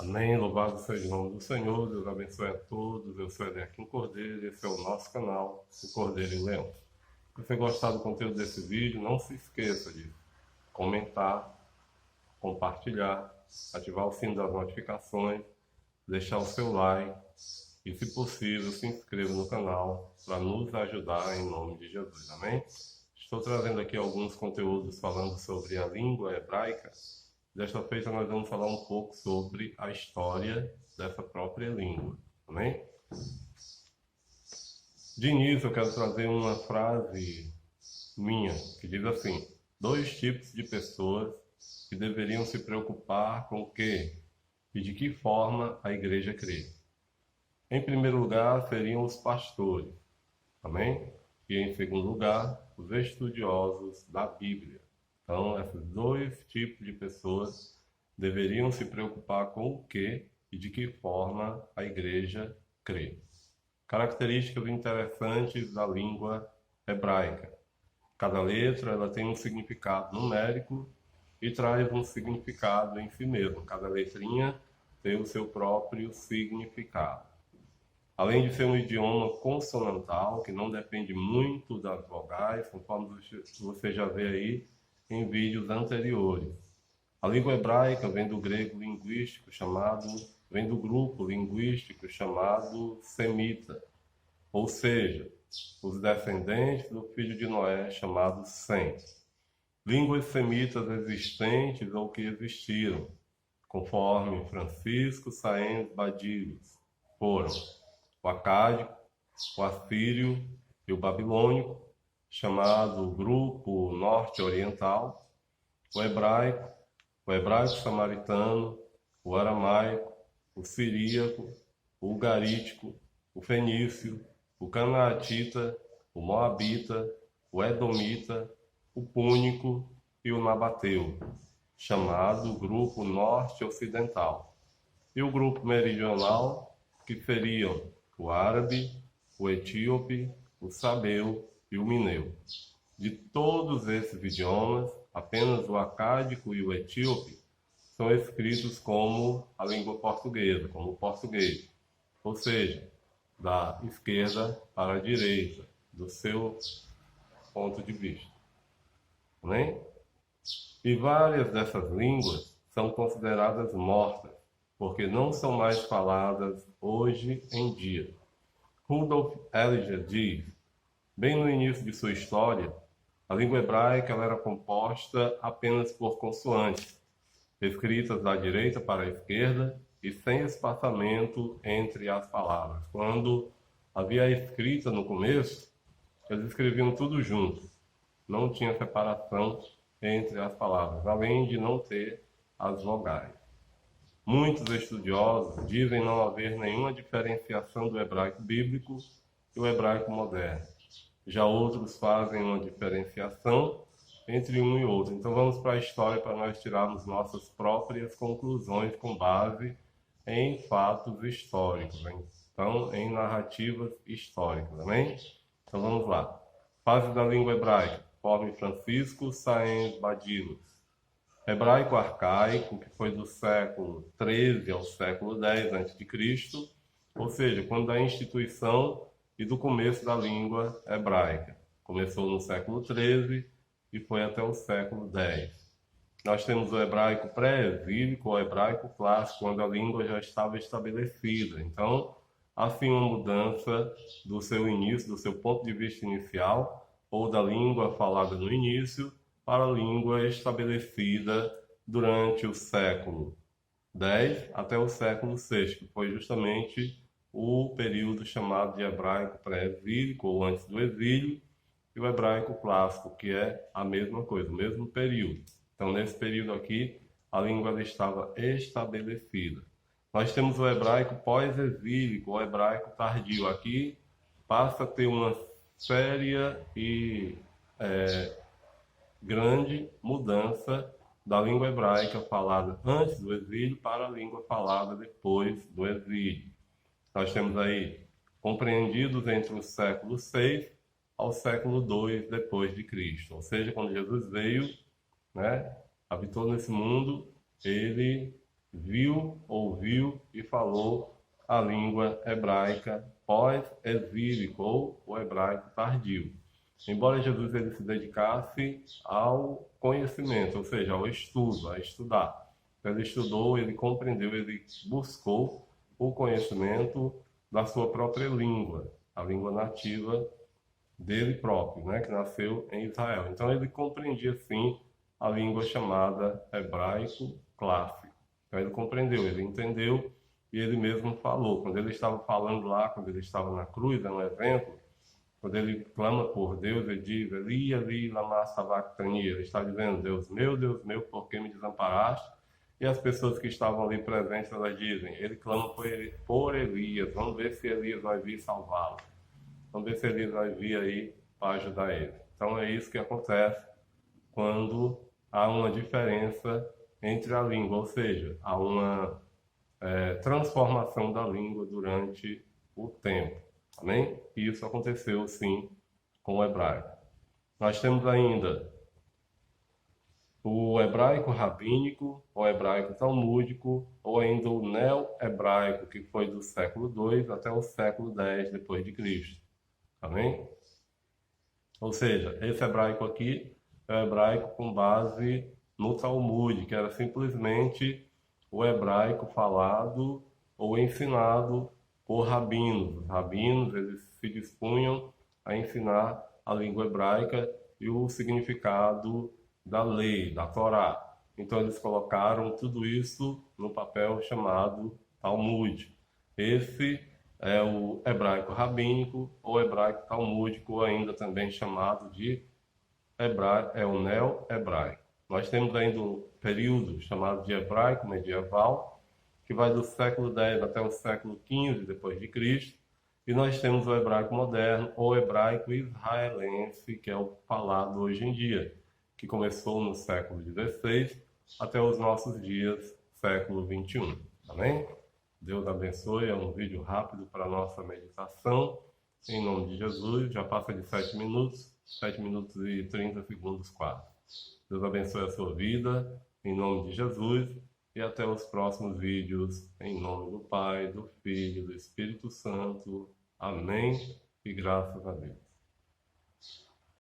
Amém, louvado seja o nome do Senhor, Deus abençoe a todos, eu sou Edequim Cordeiro, esse é o nosso canal, o Cordeiro e Leão. Se você gostar do conteúdo desse vídeo, não se esqueça de comentar, compartilhar, ativar o sino das notificações, deixar o seu like e, se possível, se inscreva no canal para nos ajudar em nome de Jesus, amém? Estou trazendo aqui alguns conteúdos falando sobre a língua hebraica. Desta feita nós vamos falar um pouco sobre a história dessa própria língua, amém? De início eu quero trazer uma frase minha, que diz assim: dois tipos de pessoas que deveriam se preocupar com o que e de que forma a igreja crê. Em primeiro lugar seriam os pastores, amém? E em segundo lugar, os estudiosos da Bíblia. Então, esses dois tipos de pessoas deveriam se preocupar com o que e de que forma a igreja crê. Características interessantes da língua hebraica. Cada letra ela tem um significado numérico e traz um significado em si mesmo. Cada letrinha tem o seu próprio significado. Além de ser um idioma consonantal, que não depende muito das vogais, conforme você já vê aí em vídeos anteriores. A língua hebraica vem do grego linguístico vem do grupo linguístico chamado semita, ou seja, os descendentes do filho de Noé chamado Sem. Línguas semitas existentes ou que existiram, conforme Francisco Sáenz Badilhos, foram o acádico, o assírio e o babilônico, chamado grupo norte-oriental, o hebraico samaritano, o aramaico, o siríaco, o ugarítico, o fenício, o canaatita, o moabita, o edomita, o púnico e o nabateu, chamado grupo norte-ocidental, e o grupo meridional, que seriam o árabe, o etíope, o sabeu e o mineu. De todos esses idiomas, apenas o acádico e o etíope são escritos como a língua portuguesa, como o português, ou seja, da esquerda para a direita, do seu ponto de vista. Né? E várias dessas línguas são consideradas mortas, porque não são mais faladas hoje em dia. Rudolf Ellinger diz: bem no início de sua história, a língua hebraica ela era composta apenas por consoantes, escritas da direita para a esquerda e sem espaçamento entre as palavras. Quando havia a escrita no começo, eles escreviam tudo junto, não tinha separação entre as palavras, além de não ter as vogais. Muitos estudiosos dizem não haver nenhuma diferenciação do hebraico bíblico e o hebraico moderno. Já outros fazem uma diferenciação entre um e outro. Então vamos para a história para nós tirarmos nossas próprias conclusões com base em fatos históricos, então em narrativas históricas, amém? Então vamos lá. Fase da língua hebraica, conforme Francisco Sáenz Badilhos. Hebraico arcaico, que foi do século XIII ao século X a.C., ou seja, quando da instituição e do começo da língua hebraica. Começou no século XIII e foi até o século X. Nós temos o hebraico pré-exílico, o hebraico clássico, quando a língua já estava estabelecida. Então, assim, uma mudança do seu início, do seu ponto de vista inicial, ou da língua falada no início, para a língua estabelecida durante o século X até o século VI, que foi justamente o período chamado de hebraico pré-exílico, ou antes do exílio, e o hebraico clássico, que é a mesma coisa, o mesmo período. Então, nesse período aqui, a língua estava estabelecida. Nós temos o hebraico pós-exílico, o hebraico tardio. Aqui passa a ter uma séria e grande mudança da língua hebraica falada antes do exílio para a língua falada depois do exílio. Nós temos aí compreendidos entre o século VI ao século II depois de Cristo. Ou seja, quando Jesus veio, né, habitou nesse mundo, ele viu, ouviu e falou a língua hebraica pós-exílico, ou o hebraico tardio. Embora Jesus ele se dedicasse ao conhecimento, ou seja, ao estudo, a estudar. Ele estudou, ele compreendeu, ele buscou o conhecimento da sua própria língua, a língua nativa dele próprio, né, que nasceu em Israel. Então ele compreendia sim a língua chamada hebraico clássico. Então ele compreendeu, ele entendeu e ele mesmo falou. Quando ele estava falando lá, quando ele estava na cruz, é um exemplo, quando ele clama por Deus, ele diz: Eli, Eli, lama sabachthani. Ele está dizendo: Deus meu, por que me desamparaste? E as pessoas que estavam ali presentes, elas dizem: ele clama por Elias. Vamos ver se Elias vai vir salvá-lo. Vamos ver se Elias vai vir aí para ajudar ele. Então é isso que acontece quando há uma diferença entre a língua, ou seja, há uma transformação da língua durante o tempo. Amém? E isso aconteceu sim com o hebraico. Nós temos ainda o hebraico rabínico, o hebraico talmúdico, ou ainda o neo-hebraico, que foi do século II até o século X depois de Cristo. Amém? Ou seja, esse hebraico aqui é o hebraico com base no Talmud, que era simplesmente o hebraico falado ou ensinado por rabinos. Os rabinos, eles se dispunham a ensinar a língua hebraica e o significado da lei, da Torá. Então eles colocaram tudo isso no papel chamado Talmud. Esse é o hebraico rabínico ou hebraico talmúdico, ainda também chamado de hebraico, é o neo-hebraico. Nós temos ainda um período chamado de hebraico medieval, que vai do século X até o século XV depois de Cristo, e nós temos o hebraico moderno ou hebraico israelense, que é o falado hoje em dia, que começou no século XVI até os nossos dias, século XXI. Amém? Deus abençoe, é um vídeo rápido para a nossa meditação. Em nome de Jesus, já passa de 7 minutos, 7 minutos e 30 segundos quase. Deus abençoe a sua vida, em nome de Jesus, e até os próximos vídeos, em nome do Pai, do Filho e do Espírito Santo. Amém e graças a Deus.